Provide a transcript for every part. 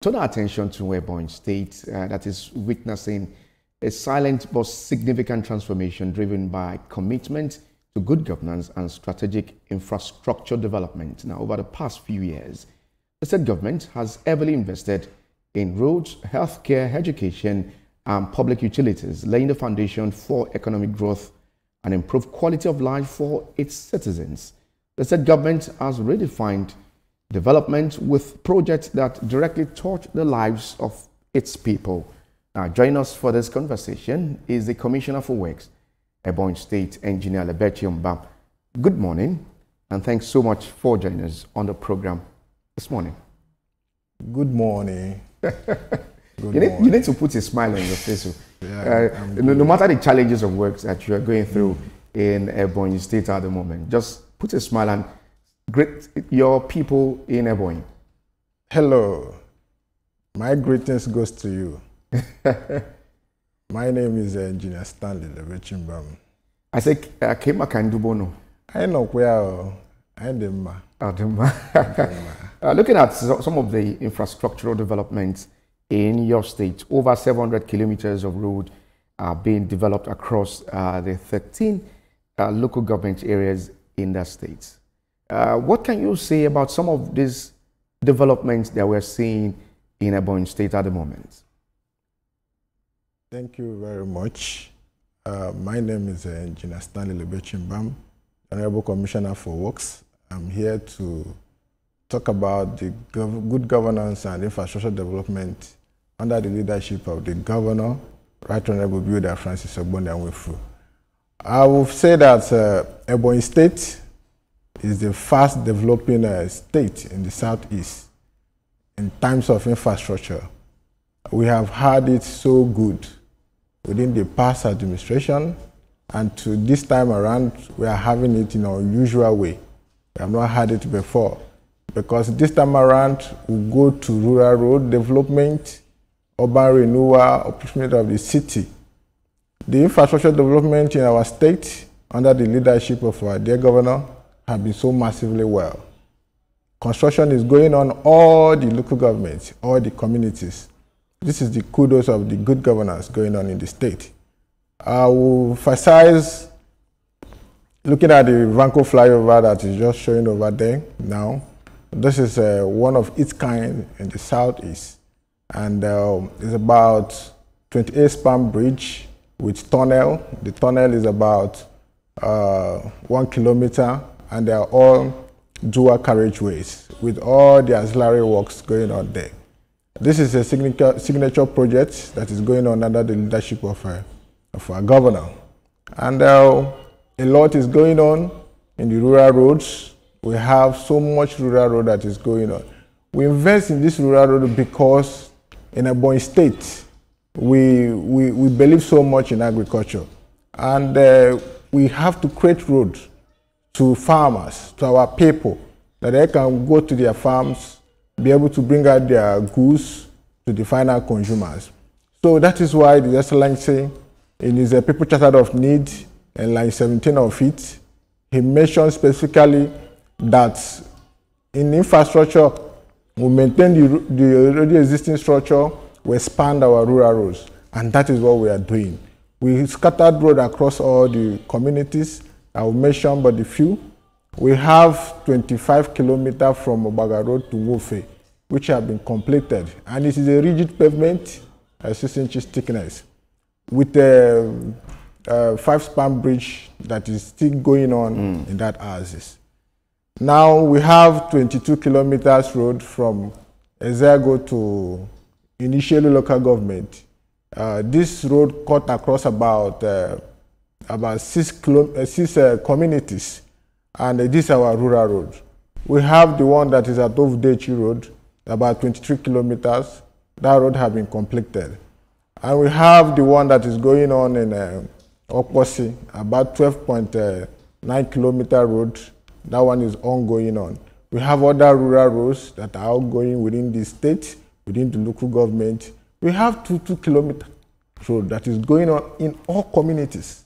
turn our attention to Ebonyi State that is witnessing a silent but significant transformation driven by commitment to good governance and strategic infrastructure development. Now, over the past few years, the state government has heavily invested in roads, healthcare, education, and public utilities, laying the foundation for economic growth and improved quality of life for its citizens. The state government has redefined development with projects that directly touch the lives of its people. Join us for this conversation is the Commissioner for Works, Ebonyi State Engineer Ebonyi. Good morning, and thanks so much for joining us on the program this morning. Good morning. You need to put a smile on your face. No matter the challenges of work that you are going through in Ebonyi State at the moment, just put a smile and greet your people in Ebonyi. Hello. My greetings goes to you. My name is Engineer Stanley Lebechimbam. I say, Kema Kandubono. I know where I am. Looking at some of the infrastructural developments in your state, over 700 kilometers of road are being developed across the 13 local government areas in the state. What can you say about some of these developments that we're seeing in Ebonyi State at the moment? Thank you very much. My name is Engineer Stanley Lebechimbam, Honorable Commissioner for Works. I'm here to talk about the good governance and infrastructure development under the leadership of the Governor, Right Honorable Builder Francis Ebonyi. I will say that Ebonyi State is the fast developing state in the southeast in terms of infrastructure. We have had it so good within the past administration, and to this time around, we are having it in our usual way. We have not had it before, because this time around, we go to rural road development, urban renewal, opportunity of the city. The infrastructure development in our state, under the leadership of our dear governor, have been so massively well. Construction is going on all the local governments, all the communities. This is the kudos of the good governance going on in the state. I will emphasize, looking at the Vanco flyover that is just showing over there now. This is one of its kind in the southeast, and it's about 28-span bridge with tunnel. The tunnel is about 1 kilometer, and they are all dual carriageways with all the auxiliary works going on there. This is a signature project that is going on under the leadership of our governor. And a lot is going on in the rural roads. We have so much rural road that is going on. We invest in this rural road because in Ebonyi State, we believe so much in agriculture. And we have to create roads to farmers, to our people, that they can go to their farms, be able to bring out their goods to the final consumers. So that is why the Excellency, in his People Charter of Need, in line 17 of it, he mentioned specifically that in infrastructure, we maintain the already existing structure, we expand our rural roads, and that is what we are doing. We scattered road across all the communities. I will mention but the few. We have 25 kilometers from Obaga Road to Wofe, which have been completed, and it is a rigid pavement, 6 inches thickness, with a 5-span bridge that is still going on in that axis. Now we have 22 kilometers road from Ezego to Initially local government. This road cut across about 6 communities, and this is our rural road. We have the one that is at Ovdechi Road, about 23 kilometers. That road has been completed. And we have the one that is going on in Okposi, about 12.9 kilometer road. That one is ongoing on. We have other rural roads that are ongoing within the state, within the local government. We have 2 kilometer road that is going on in all communities.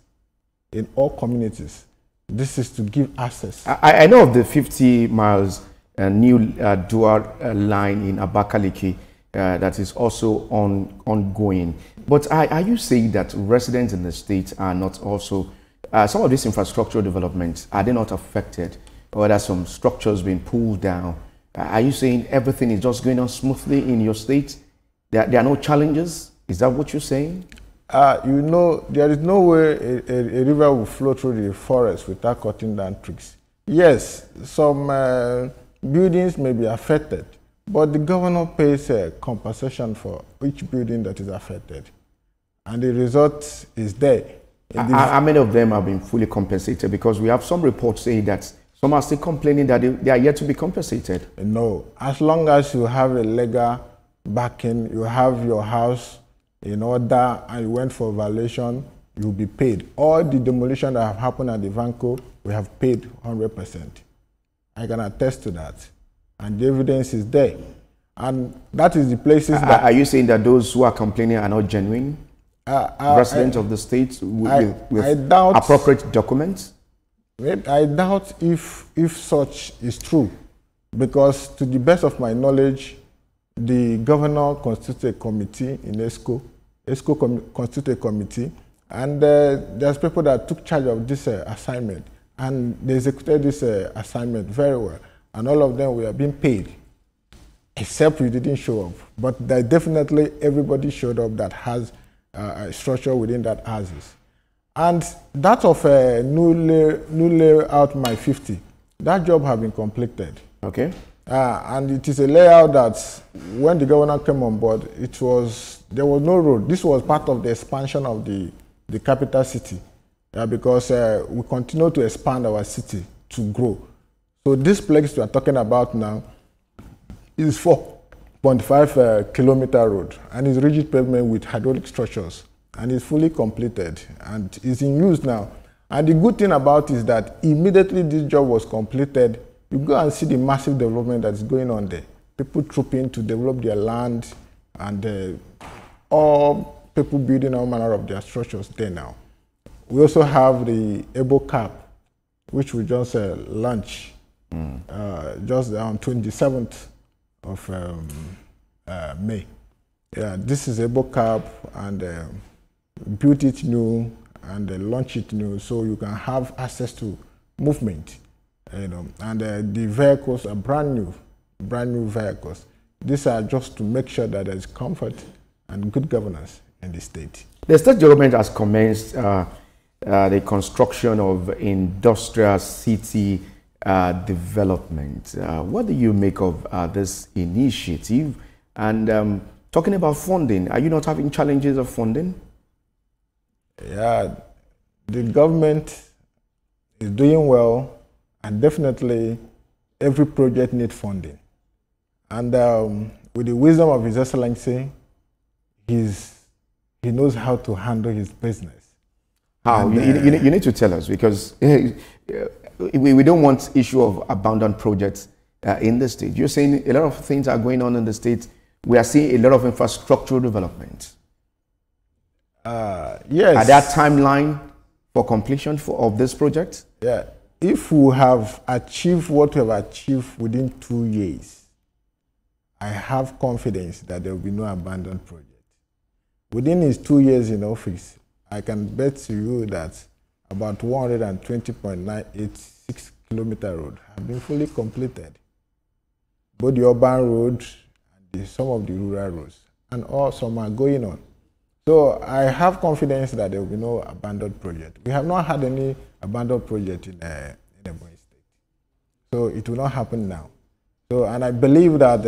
In all communities. This is to give access. I know of the 50 miles new dual line in Abakaliki that is also ongoing. But are you saying that residents in the state are not also, some of these infrastructural developments, are they not affected? Or are there some structures being pulled down? Are you saying everything is just going on smoothly in your state? There are no challenges? Is that what you're saying? You know, there is no way a river will flow through the forest without cutting down trees. Yes, some buildings may be affected, but the governor pays a compensation for each building that is affected. And the result is there. How many of them have been fully compensated? Because we have some reports saying that some are still complaining that they are yet to be compensated. No, as long as you have a legal backing, you have your house in order and you went for violation, you'll be paid. All the demolition that have happened at the Vanco, we have paid 100%. I can attest to that. And the evidence is there. And that is the places that... Are you saying that those who are complaining are not genuine? Residents of the state with appropriate documents? I doubt if such is true. Because to the best of my knowledge, the governor constituted a committee in ESCO. ESCO constituted a committee. And there's people that took charge of this assignment. And they executed this assignment very well. And all of them were being paid. Except we didn't show up. But definitely everybody showed up that has a structure within that houses. And that of new layout My 50, that job has been completed. Okay. And it is a layout that when the governor came on board, there was no road. This was part of the expansion of the capital city, because we continue to expand our city to grow. So this place we are talking about now is 4.5 kilometer road, and is rigid pavement with hydraulic structures, and it's fully completed and is in use now. And the good thing about it is that immediately this job was completed, you go and see the massive development that is going on there. People trooping to develop their land, and all people building all manner of their structures there now. We also have the Ebo Cap, which we just launched just on 27th of May. Yeah, this is Ebo Cap, and built it new and launch it new, so you can have access to movement. And the vehicles are brand new vehicles. These are just to make sure that there is comfort and good governance in the state. The state government has commenced the construction of industrial city development. What do you make of this initiative? And talking about funding, are you not having challenges of funding? Yeah, the government is doing well, and definitely every project needs funding. And with the wisdom of His Excellency, he knows how to handle his business. How? You need to tell us, because we don't want issue of abandoned projects in the state. You're saying a lot of things are going on in the state. We are seeing a lot of infrastructural development. Yes. Are there timeline for completion of this project? Yeah. If we have achieved what we have achieved within 2 years, I have confidence that there will be no abandoned project. Within his 2 years in office, I can bet to you that about 120.986 kilometer road have been fully completed. Both the urban road and some of the rural roads, and all some are going on. So I have confidence that there will be no abandoned project. We have not had any abandoned project in Ebonyi State. So it will not happen now. So, and I believe that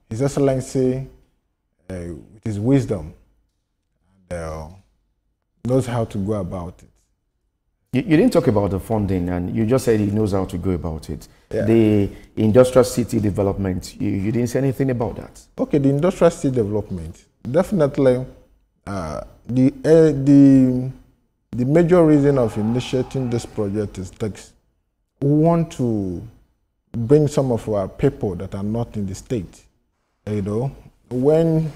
His Excellency, with his wisdom, knows how to go about it. You didn't talk about the funding, and you just said he knows how to go about it. Yeah. The industrial city development, you didn't say anything about that. Okay, the industrial city development, definitely the major reason of initiating this project is that we want to bring some of our people that are not in the state. When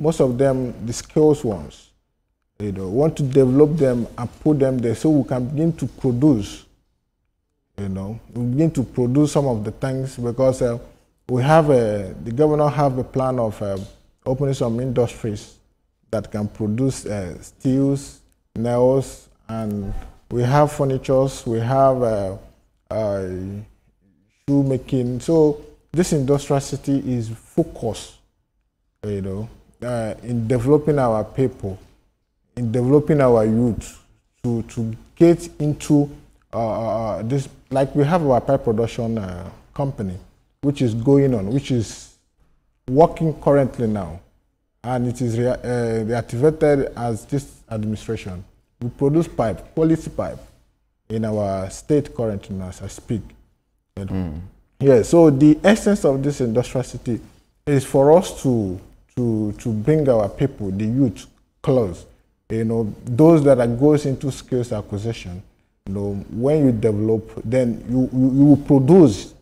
most of them, the skills ones, want to develop them and put them there so we can begin to produce. We begin to produce some of the things, because the governor have a plan of opening some industries that can produce steels, nails, and we have furnitures, we have shoemaking. So this industrial city is focused, in developing our people, in developing our youth to get into this. Like we have our pipe production company, which is going on, which is working currently now, and it is reactivated as this administration. We produce pipe, quality pipe, in our state currently as I speak. Yeah, so the essence of this industrial city is for us to bring our people, the youth, close. Those that goes into skills acquisition. When you develop, then you will produce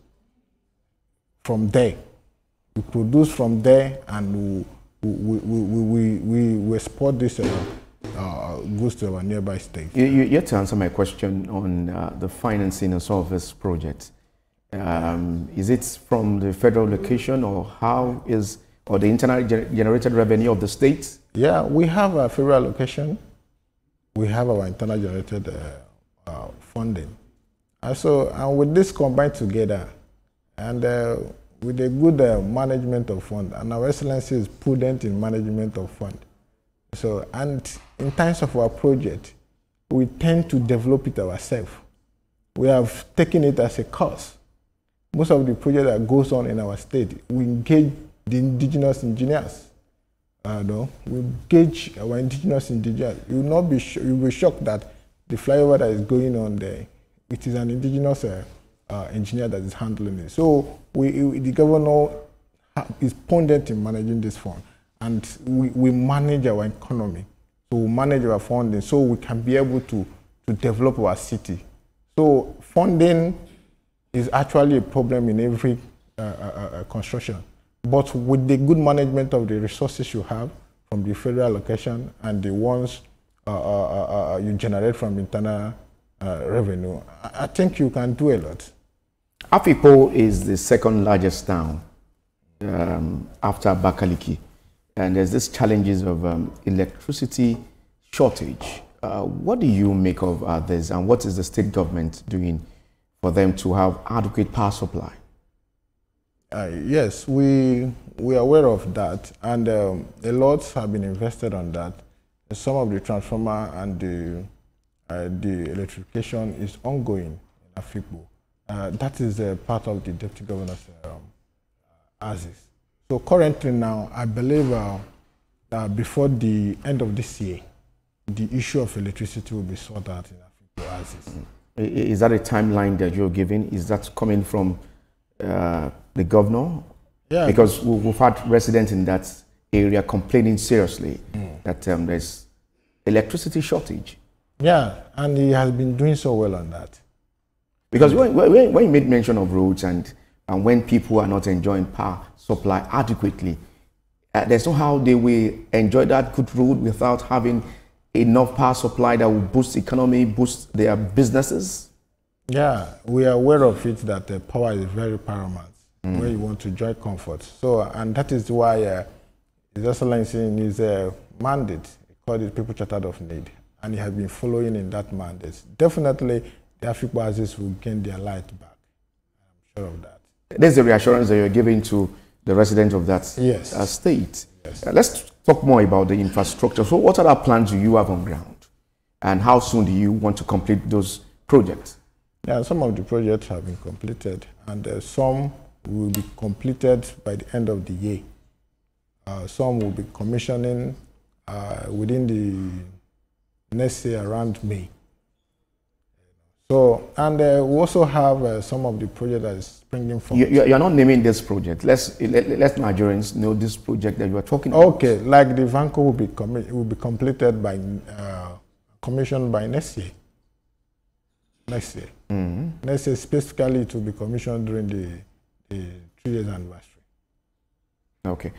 from there. We produce from there, and we export this goods to our nearby states. You yet to answer my question on the financing of some of this project. Is it from the federal location, or or the internally generated revenue of the states? Yeah, we have a federal location. We have our internal generated funding. And with this combined together, and with a good management of fund, and our excellency is prudent in management of fund. So, and in terms of our project, we tend to develop it ourselves. We have taken it as a course. Most of the project that goes on in our state, we engage the indigenous engineers. We engage our indigenous engineers. You will not be you will be shocked that the flyover that is going on there, it is an indigenous engineer that is handling it. So the governor is prudent in managing this fund, and we manage our economy. So we manage our funding so we can be able to develop our city. So funding is actually a problem in every construction. But with the good management of the resources you have from the federal location and the ones you generate from internal revenue, I think you can do a lot. Afikpo is the second largest town after Abakaliki, and there's this challenges of electricity shortage. What do you make of this, and what is the state government doing for them to have adequate power supply? Yes, we are aware of that, and a lot have been invested on that. Some of the transformer and the electrification is ongoing in Afikpo. That is part of the deputy governor's axis. So currently now, I believe that before the end of this year, the issue of electricity will be sorted out in Afikpo axis. Is that a timeline that you're giving? Is that coming from the governor? Yeah. Because we've had residents in that area complaining seriously that there's electricity shortage. Yeah, and he has been doing so well on that. Because when you made mention of roads and when people are not enjoying power supply adequately, there's no how they will enjoy that good road without having enough power supply that will boost the economy, boost their businesses? Yeah, we are aware of it that power is very paramount where you want to enjoy comfort. So, and that is why His Excellency in his mandate, he called it People Chartered of Need, and he has been following in that mandate. Definitely, the Afikpo axis will gain their light back. I'm sure of that. There's the reassurance that you're giving to the residents of that state. Yes. Let's talk more about the infrastructure. So what other plans do you have on ground? And how soon do you want to complete those projects? Yeah, some of the projects have been completed, and some will be completed by the end of the year. Some will be commissioning within the next year around May. So, and we also have some of the projects that is springing from. You're not naming this project. Let Nigerians know this project that you are talking about. Okay, like the Vanco will be completed by commissioned by next year. Next year. Next year, specifically, it will be commissioned during the 3 years anniversary. Okay.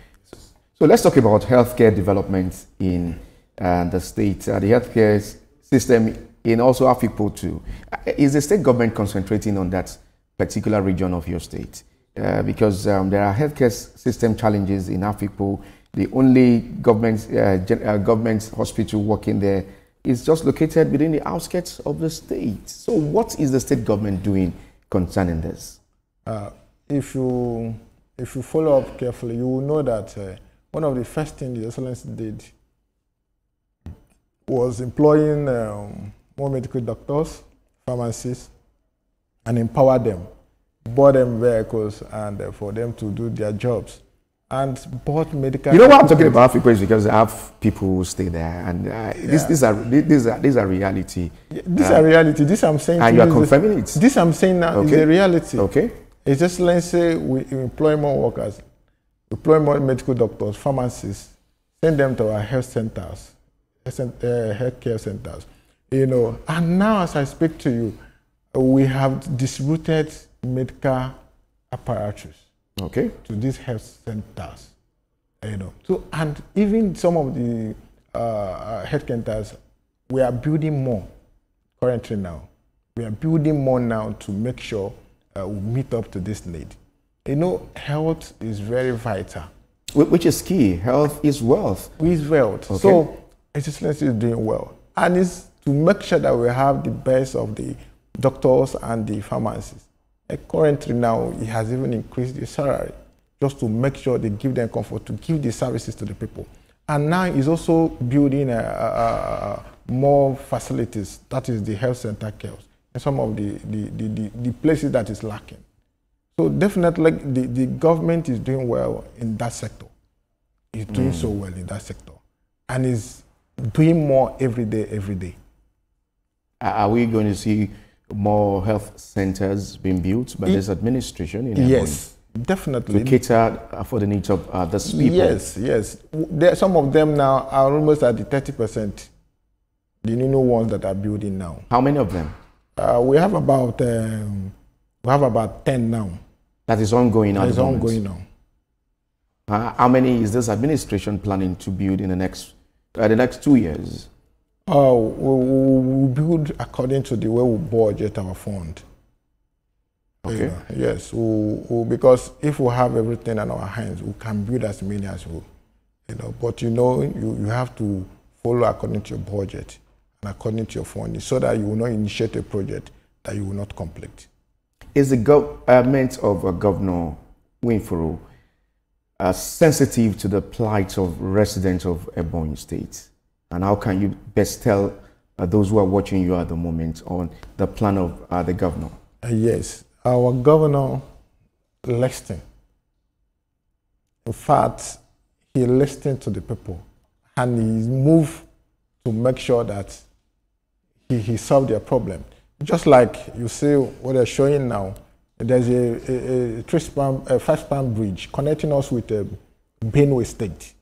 So let's talk about healthcare development in the state. The healthcare system in also Afikpo too. Is the state government concentrating on that particular region of your state? because there are healthcare system challenges in Afikpo. The only government hospital working there is just located within the outskirts of the state. So what is the state government doing concerning this? If you follow up carefully, you will know that one of the first things the Excellency did was employing more medical doctors, pharmacists, and empower them, buy them vehicles, and for them to do their jobs. And bought medical. You know what I'm talking about, Africa, is because I have people who stay there, and these are reality. These are reality. This I'm saying. And you are confirming it. This I'm saying now is a reality. Okay. It's just, let's say we employ more workers, employ more medical doctors, pharmacists, send them to our health centers, healthcare centers, you know. And now, as I speak to you, we have distributed medical apparatus, okay, to these health centers, you know. So, and even some of the health centers, we are building more currently now. We are building more now to make sure we meet up to this need. You know, health is very vital. Which is key. Health is wealth. Is wealth. Okay. So, Excellency is doing well. And it's to make sure that we have the best of the doctors and the pharmacists. Currently now, he has even increased the salary just to make sure they give them comfort, to give the services to the people. And now he's also building more facilities, that is the health center care, and some of the places that is lacking. So definitely the government is doing well in that sector. It's doing so well in that sector. And is doing more every day. Are we going to see more health centers being built by this administration? Yes, definitely. To cater for the needs of these people? Yes. Some of them now are almost at the 30%. The new ones that are building now. How many of them? We have about 10 now. That is ongoing now. That is ongoing now. How many is this administration planning to build in the next 2 years? We build according to the way we budget our fund. Okay. Yes, because if we have everything in our hands, we can build as many as we. But you have to follow according to your budget and according to your funding, so that you will not initiate a project that you will not complete. Is the government of Governor Winfrey sensitive to the plight of residents of Ebonyi State? And how can you best tell those who are watching you at the moment on the plan of the governor? Yes, our governor listened. In fact, he listened to the people, and he moved to make sure that he solved their problem. Just like you see what they're showing now, there's a 5-span bridge connecting us with Benue State,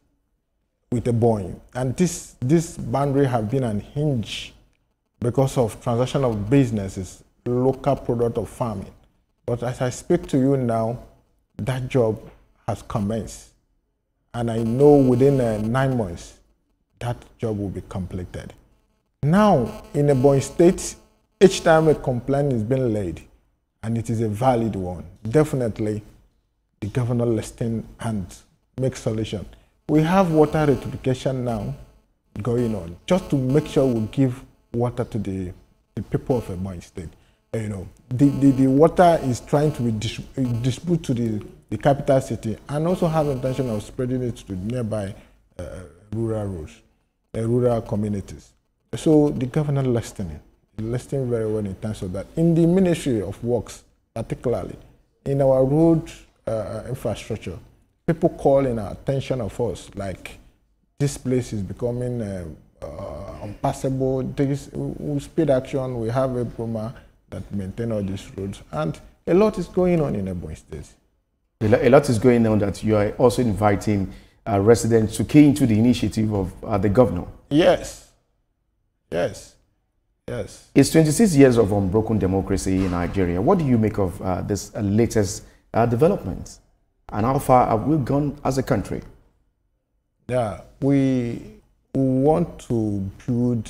with Ebonyi. And this boundary has been unhinged because of transaction of businesses, local product of farming. But as I speak to you now, that job has commenced. And I know within 9 months, that job will be completed. Now, in Ebonyi State, each time a complaint is being laid, and it is a valid one, definitely the governor listens and makes solution. We have water rectification now going on, just to make sure we give water to the people of Ebonyi State. The water is trying to be distributed to the capital city, and also have intention of spreading it to nearby rural roads, rural communities. So the governor listening very well in terms of that. In the Ministry of Works, particularly in our road infrastructure, people call in our attention of us, like this place is becoming unpassable. We speed action. We have a Puma that maintain all these roads, and a lot is going on in Ebonyi State. A lot is going on that you are also inviting residents to key into the initiative of the governor. Yes. It's 26 years of unbroken democracy in Nigeria. What do you make of this latest development? And how far have we gone as a country? Yeah, we want to build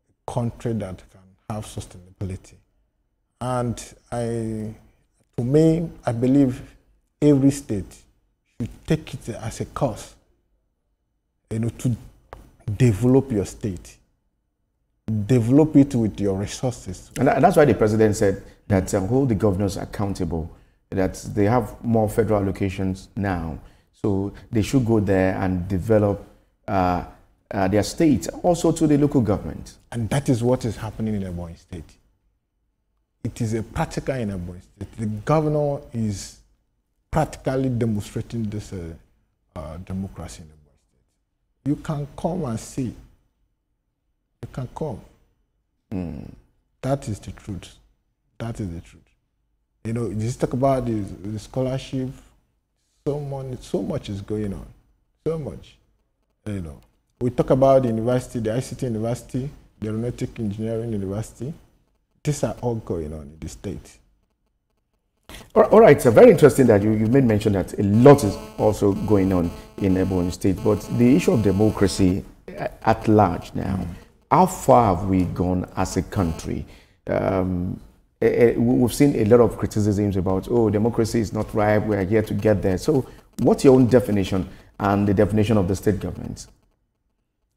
a country that can have sustainability. And to me, I believe every state should take it as a cause, to develop your state. Develop it with your resources. And that's why the president said that hold the governors accountable, that they have more federal allocations now. So they should go there and develop their state, also to the local government. And that is what is happening in Ebonyi State. It is a practical in Ebonyi State. The governor is practically demonstrating this democracy in Ebonyi State. You can come and see. You can come. That is the truth. That is the truth. Just talk about the scholarship. So much is going on. So much. We talk about the university, the ICT university, the aeronautic engineering university. These are all going on in the state. All right, so very interesting that you made mention that a lot is also going on in Ebonyi State, but the issue of democracy at large now, how far have we gone as a country? We've seen a lot of criticisms about, democracy is not right, we are here to get there. So what's your own definition and the definition of the state government?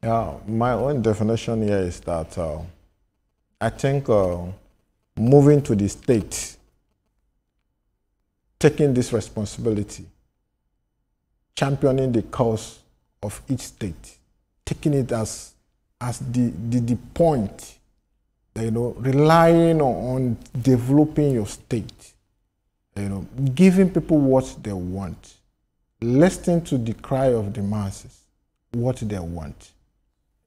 My own definition here is that I think moving to the state, taking this responsibility, championing the cause of each state, taking it as the point, relying on developing your state, giving people what they want, listening to the cry of the masses, what they want,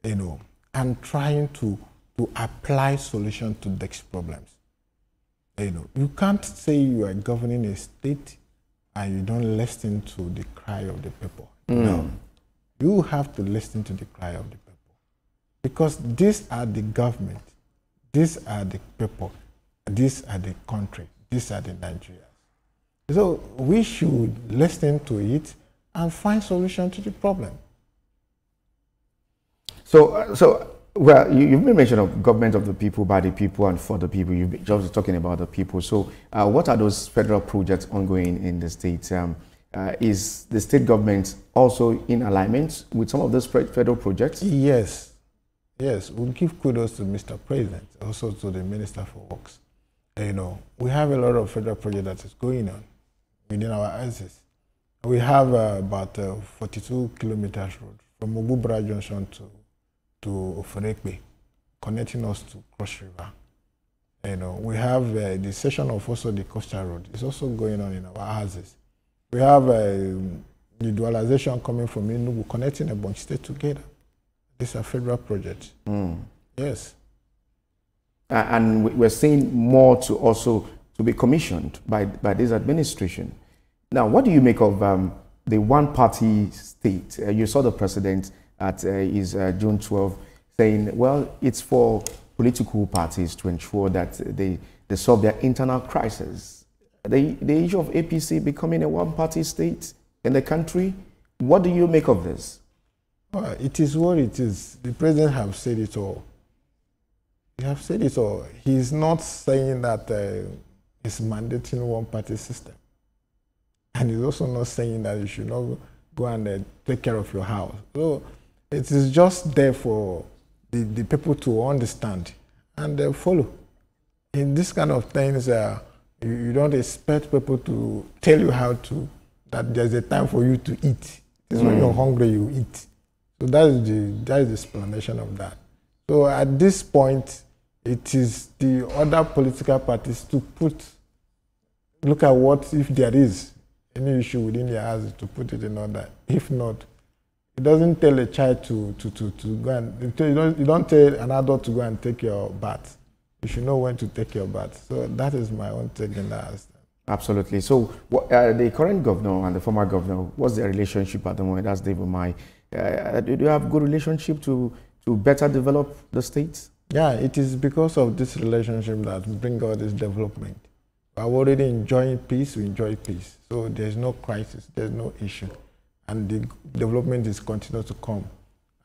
and trying to apply solutions to these problems. You can't say you are governing a state and you don't listen to the cry of the people. No. You have to listen to the cry of the people. Because these are the government, these are the people, these are the country, these are the Nigerians. So we should listen to it and find solution to the problem. Well, you've made mention of government of the people, by the people, and for the people. You've been just talking about the people. So what are those federal projects ongoing in the state? Is the state government also in alignment with some of those federal projects? Yes. We'll give kudos to Mr. President, also to the Minister for Works. We have a lot of federal projects that is going on within our axis. We have about 42 kilometers road from Ogubra Junction to Oferekbe, connecting us to Cross River. We have the section of also the coastal road. It's also going on in our houses. We have the dualization coming from Enugu, connecting Ebonyi State together. These are federal projects. Yes. And we're seeing more to be commissioned by this administration. Now, what do you make of the one-party state? You saw the president at his June 12 saying, well, it's for political parties to ensure that they solve their internal crisis. The issue of APC becoming a one-party state in the country, what do you make of this? Well, it is what it is. The president has said it all. He has said it all. He's not saying that he's mandating one-party system. And he's also not saying that you should not go and take care of your house. So it is just there for the people to understand and follow. In this kind of things, you don't expect people to tell you that there's a time for you to eat. It's when you're hungry, you eat. So that is the explanation of that. So at this point, it is the other political parties to look at what, if there is any issue within their house, to put it in order. If not, it doesn't tell a child to go and, you don't tell an adult to go and take your bath. You should know when to take your bath. So that is my own take in that. Absolutely. So the current governor and the former governor, what's their relationship at the moment? That's David Ebonyi. Do you have good relationship to better develop the state? Yeah, it is because of this relationship that brings all this development. We're already enjoying peace, we enjoy peace. So there's no crisis, there's no issue. And the development is continuing to come.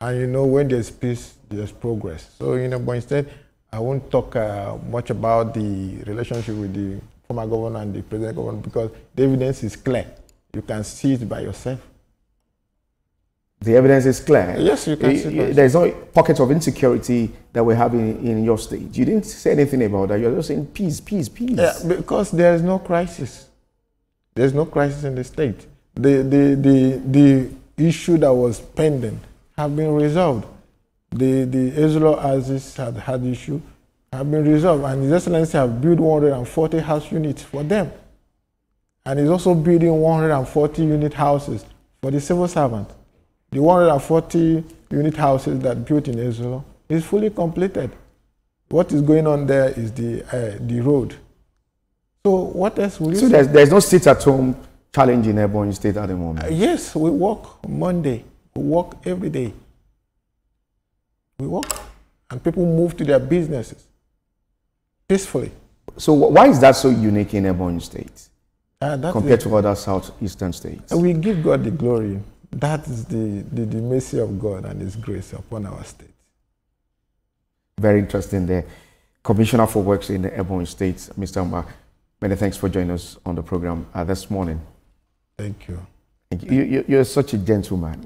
And when there's peace, there's progress. So, but instead, I won't talk much about the relationship with the former governor and the present governor because the evidence is clear. You can see it by yourself. The evidence is clear. Yes, you can see it. There's no pockets of insecurity that we have in your state. You didn't say anything about that. You're just saying peace, peace, peace. Yeah, because there is no crisis. There's no crisis in the state. The issue that was pending have been resolved. The Ezolo Aziz had issue have been resolved, and His Excellency have built 140 house units for them. And he's also building 140 unit houses for the civil servant. The 140 unit houses that built in Ezolo is fully completed. What is going on there is the road. So what else will you say? There's no sit at home challenge in Ebonyi State at the moment? Yes, we work Monday. We work every day. We work. And people move to their businesses peacefully. So why is that so unique in Ebonyi State compared to other southeastern states? We give God the glory. That is the mercy of God and His grace upon our state. Very interesting there. Commissioner for Works in the Ebonyi State, Mr. Mba, many thanks for joining us on the program this morning. Thank you. You're such a gentleman.